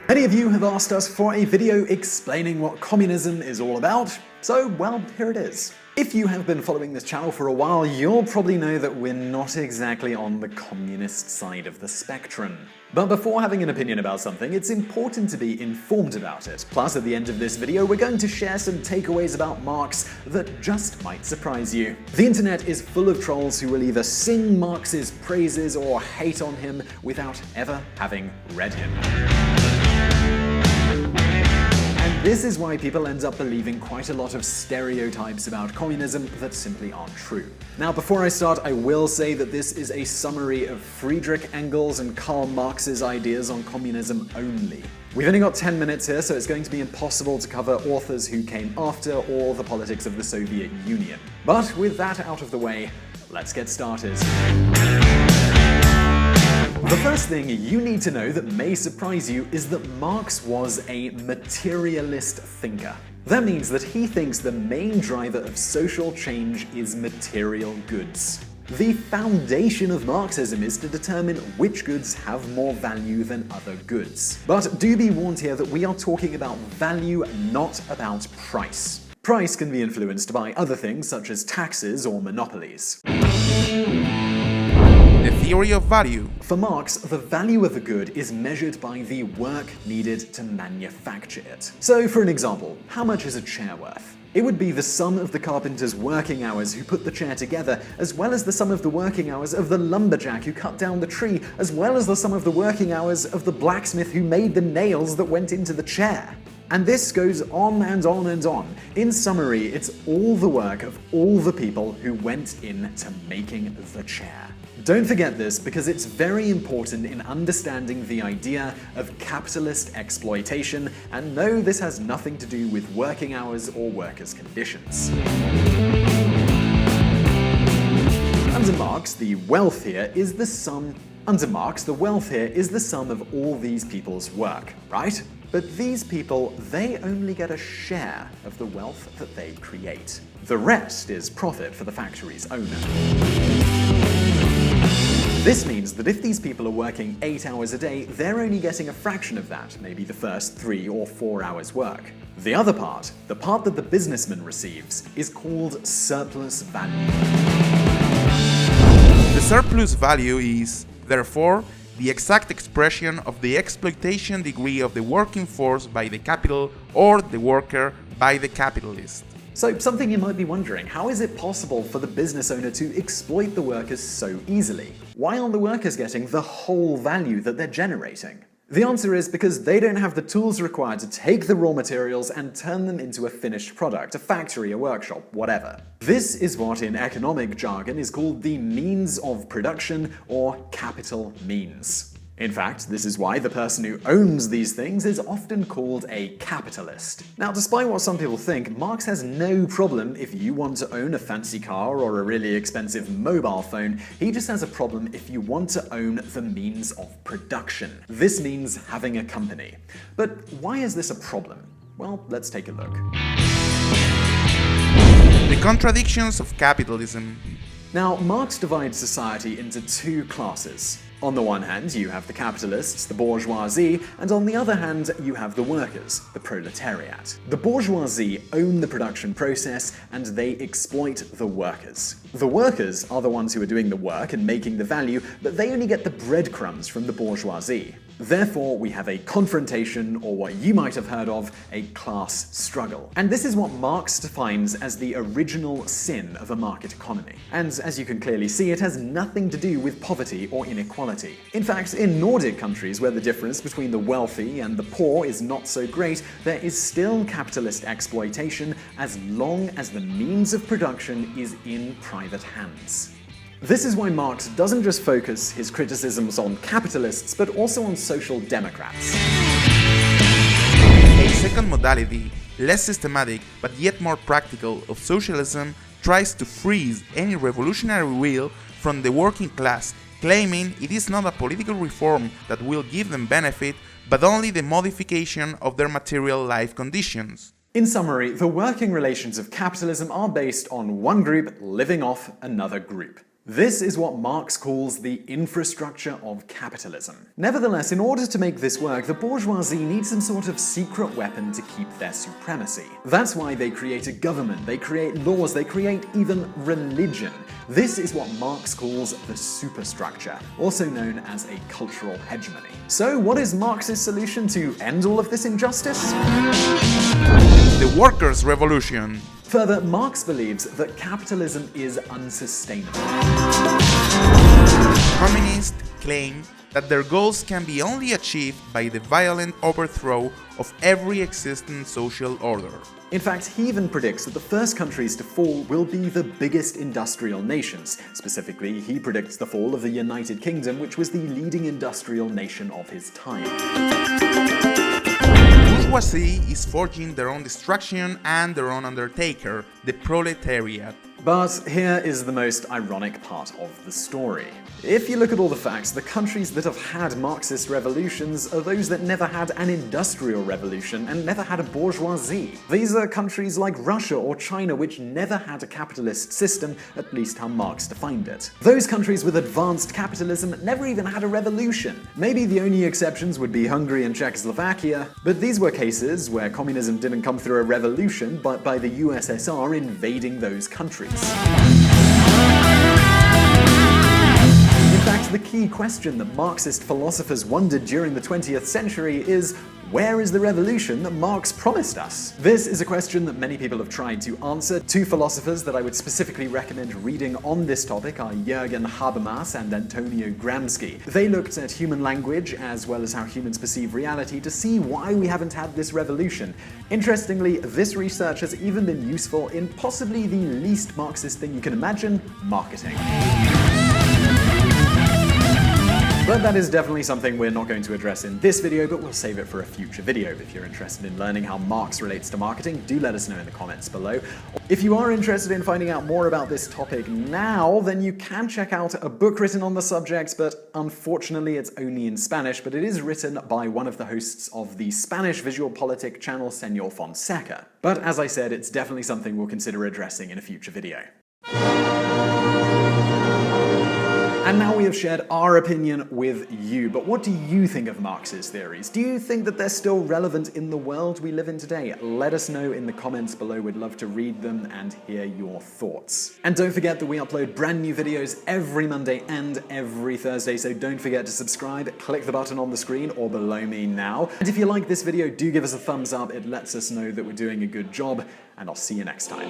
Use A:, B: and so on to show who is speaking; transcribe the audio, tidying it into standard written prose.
A: Many of you have asked us for a video explaining what communism is all about, so, well, here it is. If you have been following this channel for a while, you'll probably know that we're not exactly on the communist side of the spectrum. But before having an opinion about something, it's important to be informed about it. Plus, at the end of this video, we're going to share some takeaways about Marx that just might surprise you. The internet is full of trolls who will either sing Marx's praises or hate on him without ever having read him. This is why people end up believing quite a lot of stereotypes about communism that simply aren't true. Now, before I start, I will say that this is a summary of Friedrich, Engels, and Karl Marx's ideas on communism only. We've only got 10 minutes here, so it's going to be impossible to cover authors who came after or the politics of the Soviet Union. But with that out of the way, let's get started. The first thing you need to know that may surprise you is that Marx was a materialist thinker. That means that he thinks the main driver of social change is material goods. The foundation of Marxism is to determine which goods have more value than other goods. But do be warned here that we are talking about value, not about price. Price can be influenced by other things such as taxes or monopolies.
B: The theory of value.
A: For Marx, the value of a good is measured by the work needed to manufacture it. So, for an example, how much is a chair worth? It would be the sum of the carpenter's working hours who put the chair together, as well as the sum of the working hours of the lumberjack who cut down the tree, as well as the sum of the working hours of the blacksmith who made the nails that went into the chair. And this goes on and on and on. In summary, it's all the work of all the people who went into making the chair. Don't forget this because it's very important in understanding the idea of capitalist exploitation, and no, this has nothing to do with working hours or workers' conditions. Under Marx, the wealth here is the sum of all these people's work, right? But these people, they only get a share of the wealth that they create. The rest is profit for the factory's owner. This means that if these people are working 8 hours a day, they're only getting a fraction of that, maybe the first 3 or 4 hours work. The other part, the part that the businessman receives, is called surplus value.
B: The surplus value is, therefore, the exact expression of the exploitation degree of the working force by the capital or the worker by the capitalist.
A: So, something you might be wondering, how is it possible for the business owner to exploit the workers so easily? Why aren't the workers getting the whole value that they're generating? The answer is because they don't have the tools required to take the raw materials and turn them into a finished product, a factory, a workshop, whatever. This is what in economic jargon is called the means of production, or capital means. In fact, this is why the person who owns these things is often called a capitalist. Now, despite what some people think, Marx has no problem if you want to own a fancy car or a really expensive mobile phone. He just has a problem if you want to own the means of production. This means having a company. But why is this a problem? Well, let's take a look.
B: The contradictions of capitalism.
A: Now, Marx divides society into two classes. On the one hand, you have the capitalists, the bourgeoisie, and on the other hand, you have the workers, the proletariat. The bourgeoisie own the production process, and they exploit the workers. The workers are the ones who are doing the work and making the value, but they only get the breadcrumbs from the bourgeoisie. Therefore, we have a confrontation, or what you might have heard of, a class struggle. And this is what Marx defines as the original sin of a market economy. And as you can clearly see, it has nothing to do with poverty or inequality. In fact, in Nordic countries where the difference between the wealthy and the poor is not so great, there is still capitalist exploitation as long as the means of production is in private hands. This is why Marx doesn't just focus his criticisms on capitalists, but also on social democrats.
B: A second modality, less systematic but yet more practical, of socialism tries to freeze any revolutionary will from the working class, claiming it is not a political reform that will give them benefit, but only the modification of their material life conditions.
A: In summary, the working relations of capitalism are based on one group living off another group. This is what Marx calls the infrastructure of capitalism. Nevertheless, in order to make this work, the bourgeoisie needs some sort of secret weapon to keep their supremacy. That's why they create a government, they create laws, they create even religion. This is what Marx calls the superstructure, also known as a cultural hegemony. So what is Marx's solution to end all of this injustice?
B: The workers' revolution.
A: Further, Marx believes that capitalism is unsustainable.
B: Communists claim that their goals can be only achieved by the violent overthrow of every existing social order.
A: In fact, he even predicts that the first countries to fall will be the biggest industrial nations. Specifically, he predicts the fall of the United Kingdom, which was the leading industrial nation of his time.
B: Bourgeoisie is forging their own destruction and their own undertaker, the proletariat.
A: But here is the most ironic part of the story. If you look at all the facts, the countries that have had Marxist revolutions are those that never had an industrial revolution and never had a bourgeoisie. These are countries like Russia or China, which never had a capitalist system, at least how Marx defined it. Those countries with advanced capitalism never even had a revolution. Maybe the only exceptions would be Hungary and Czechoslovakia, but these were cases where communism didn't come through a revolution, but by the USSR invading those countries. In fact, the key question that Marxist philosophers wondered during the 20th century is, where is the revolution that Marx promised us? This is a question that many people have tried to answer. Two philosophers that I would specifically recommend reading on this topic are Jürgen Habermas and Antonio Gramsci. They looked at human language as well as how humans perceive reality to see why we haven't had this revolution. Interestingly, this research has even been useful in possibly the least Marxist thing you can imagine, marketing. But that is definitely something we're not going to address in this video, but we'll save it for a future video. If you're interested in learning how Marx relates to marketing, do let us know in the comments below. If you are interested in finding out more about this topic now, then you can check out a book written on the subject, but unfortunately it's only in Spanish, but it is written by one of the hosts of the Spanish VisualPolitik channel, Senor Fonseca. But as I said, it's definitely something we'll consider addressing in a future video. And now we have shared our opinion with you, but what do you think of Marx's theories? Do you think that they're still relevant in the world we live in today? Let us know in the comments below. We'd love to read them and hear your thoughts. And don't forget that we upload brand new videos every Monday and every Thursday, so don't forget to subscribe. Click the button on the screen or below me now. And if you like this video, do give us a thumbs up. It lets us know that we're doing a good job, and I'll see you next time.